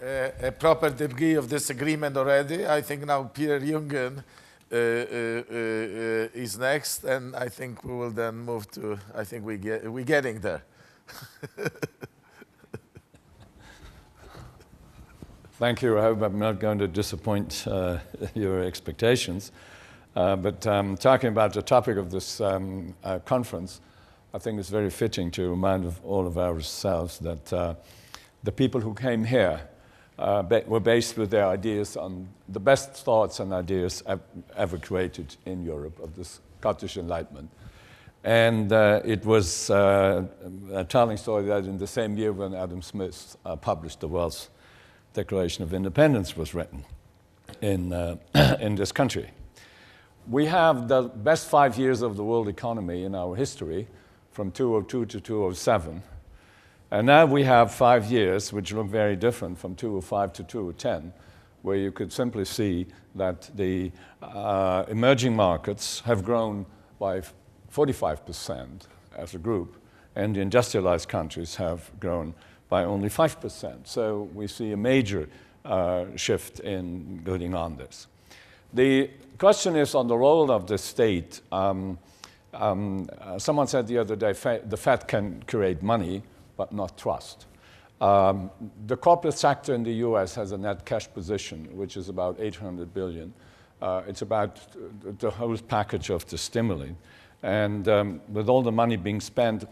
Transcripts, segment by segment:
a proper degree of disagreement already. I think now Peter Jungen is next, and I think we will then move to, I think we're getting there. Thank you. I hope I'm not going to disappoint your expectations. But talking about the topic of this conference, I think it's very fitting to remind all of ourselves that the people who came here were based with their ideas on the best thoughts and ideas ever created in Europe of the Scottish Enlightenment. And it was a telling story that in the same year when Adam Smith published the Welsh Declaration of Independence was written in this country. We have the best 5 years of the world economy in our history, from 2002 to 2007. And now we have 5 years which look very different, from 2005 to 2010, where you could simply see that the emerging markets have grown by 45% as a group, and the industrialized countries have grown by only 5%. So we see a major shift in going on this. The question is on the role of the state. Someone said the other day, the Fed can create money, but not trust. The corporate sector in the US has a net cash position, which is about 800 billion. It's about the whole package of the stimuli. And with all the money being spent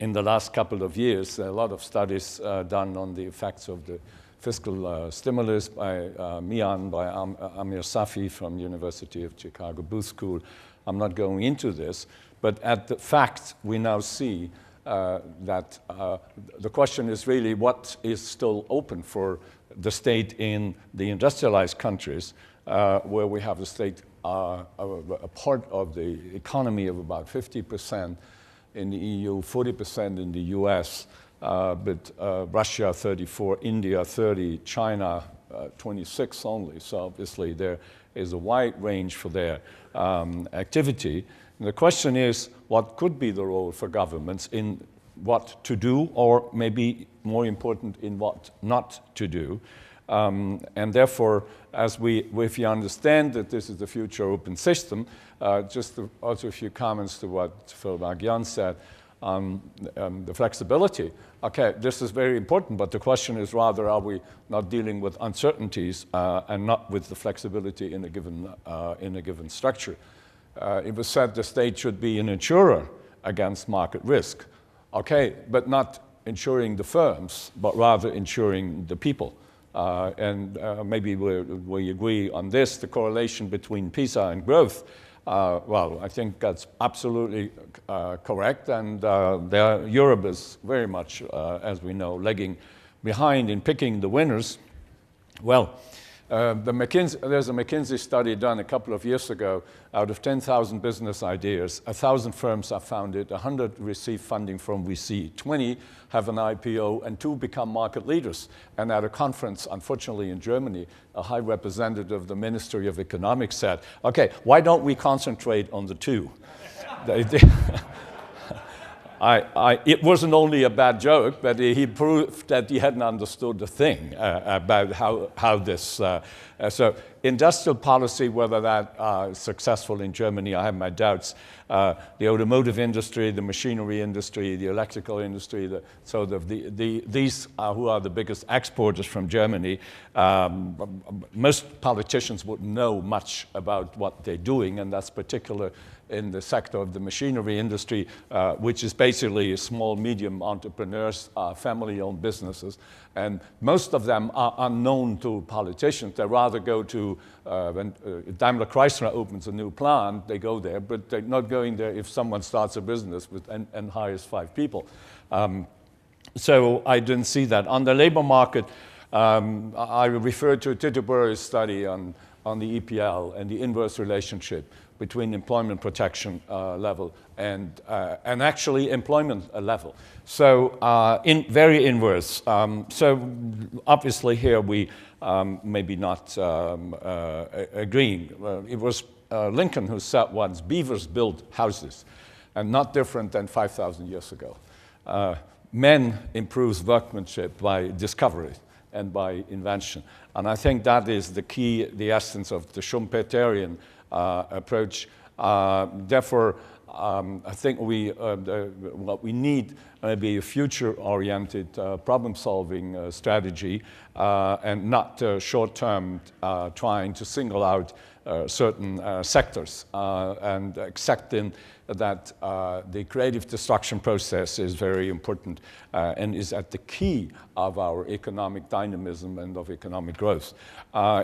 in the last couple of years, a lot of studies done on the effects of the fiscal stimulus by Mian, by Amir Safi from University of Chicago Booth School. I'm not going into this, but at the fact we now see that the question is really what is still open for the state in the industrialized countries, where we have the state a part of the economy of about 50% in the EU, 40% in the US, but Russia 34, India 30, China 26 only. So obviously there is a wide range for their activity. And the question is, what could be the role for governments in what to do, or maybe more important, in what not to do? And therefore, if you understand that this is the future open system, just also a few comments to what Phil Magyar said on the flexibility. Okay, this is very important, but the question is rather, are we not dealing with uncertainties and not with the flexibility in a given structure? It was said the state should be an insurer against market risk. Okay, but not insuring the firms, but rather insuring the people. Maybe we agree on this, the correlation between PISA and growth. Well, I think that's absolutely correct, and Europe is very much, as we know, lagging behind in picking the winners. Well, there's a McKinsey study done a couple of years ago. Out of 10,000 business ideas, 1,000 firms are founded, 100 receive funding from VC, 20 have an IPO, and 2 become market leaders. And at a conference, unfortunately in Germany, a high representative of the Ministry of Economics said, okay, why don't we concentrate on the 2? It wasn't only a bad joke, but he proved that he hadn't understood the thing about how this. So industrial policy, whether that is successful in Germany, I have my doubts. The automotive industry, the machinery industry, the electrical industry, these who are the biggest exporters from Germany, most politicians wouldn't know much about what they're doing, and that's particular in the sector of the machinery industry, which is basically small, medium entrepreneurs, family-owned businesses. And most of them are unknown to politicians. They rather go to, when Daimler Chrysler opens a new plant, they go there, but they're not going there if someone starts a business and hires 5 people. So I didn't see that. On the labor market, I referred to Titterbury's study on the EPL and the inverse relationship between employment protection level and actually employment level. So very inverse. So obviously here we maybe not agreeing. It was Lincoln who said once, beavers build houses, and not different than 5,000 years ago. Men improves workmanship by discovery. and by invention. And I think that is the key, the essence of the Schumpeterian approach. Therefore, I think what we need maybe a future-oriented problem-solving strategy and not short-term trying to single out certain sectors and accepting that the creative destruction process is very important and is at the key of our economic dynamism and of economic growth.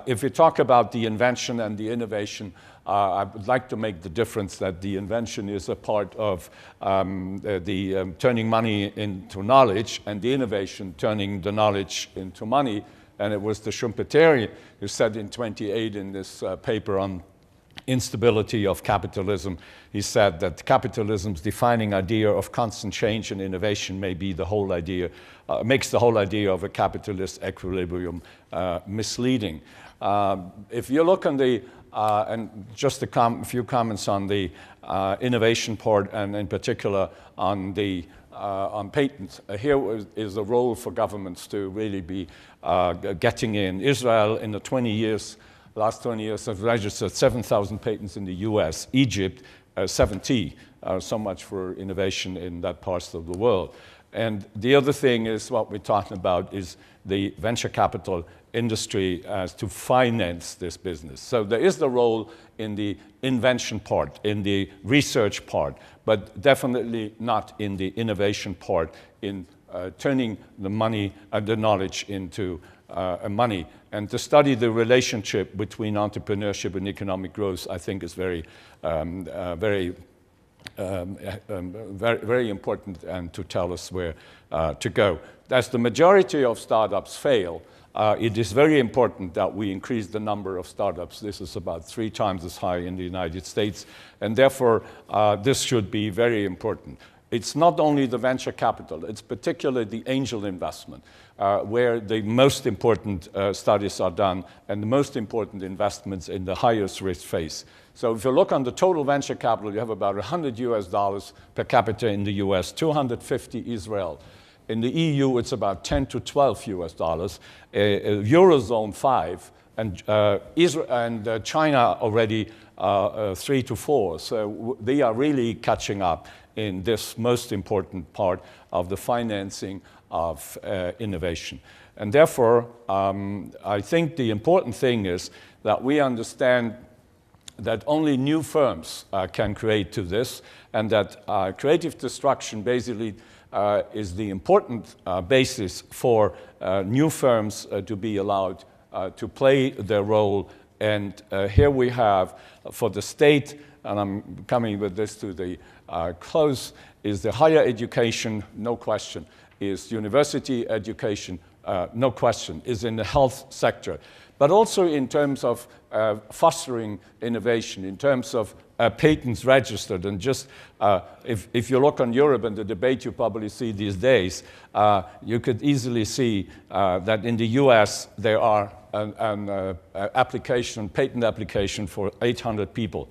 If we talk about the invention and the innovation, I would like to make the difference that the invention is a part of turning money into knowledge, and the innovation turning the knowledge into money. And it was the Schumpeterian who said in 1928 in this paper on instability of capitalism, he said that capitalism's defining idea of constant change and innovation may be the whole idea, makes the whole idea of a capitalist equilibrium misleading. If you look on the, and just a few comments on the innovation part, and in particular on the on patents. Here is a role for governments to really be getting in. Israel, in the last 20 years, has registered 7,000 patents in the US. Egypt, 70. So much for innovation in that part of the world. And the other thing is what we're talking about is the venture capital industry as to finance this business. So there is the role in the invention part, in the research part, but definitely not in the innovation part, in turning the money and the knowledge into money. And to study the relationship between entrepreneurship and economic growth, I think is very important, and to tell us where to go. As the majority of startups fail, it is very important that we increase the number of startups. This is about 3 times as high in the United States, and therefore this should be very important. It's not only the venture capital, it's particularly the angel investment, where the most important studies are done and the most important investments in the highest risk phase. So if you look on the total venture capital, you have about $100 per capita in the US, 250 Israel. In the EU, it's about 10 to 12 $, Eurozone 5, and China already 3 to 4. So they are really catching up in this most important part of the financing of innovation. And therefore, I think the important thing is that we understand that only new firms can create to this, and that creative destruction basically is the important basis for new firms to be allowed to play their role. And here we have, for the state, and I'm coming with this to the close, is the higher education, no question, is university education, no question, is in the health sector. But also in terms of fostering innovation, in terms of patents registered. And just if you look on Europe and the debate you probably see these days, you could easily see that in the US there are an patent application for 800 people.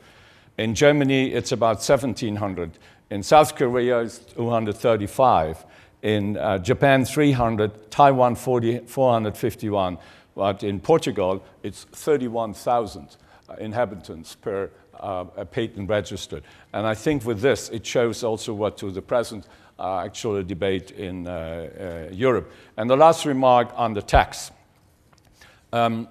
In Germany, it's about 1,700. In South Korea, it's 235. In Japan, 300. Taiwan, 451. But in Portugal, it's 31,000 inhabitants per patent registered. And I think with this, it shows also what to the present actual debate in Europe. And the last remark on the tax. I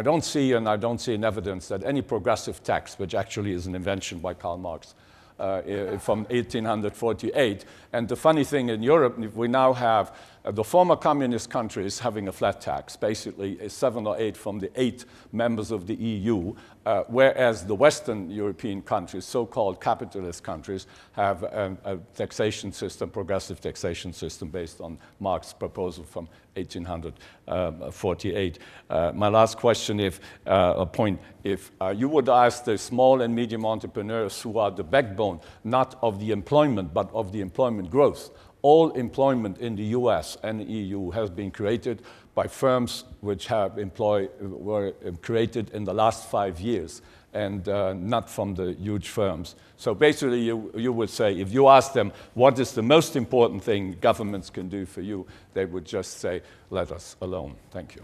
don't see in evidence that any progressive tax, which actually is an invention by Karl Marx from 1848. And the funny thing in Europe, we now have the former communist countries having a flat tax, basically 7 or 8 from the 8 members of the EU, whereas the Western European countries, so-called capitalist countries, have a taxation system, progressive taxation system based on Marx's proposal from 1848. My last question, if you would ask the small and medium entrepreneurs who are the backbone, not of the employment, but of the employment growth all employment in the US and the EU has been created by firms which were created in the last 5 years, and not from the huge firms. So basically, you would say, if you ask them, what is the most important thing governments can do for you, they would just say, let us alone. Thank you.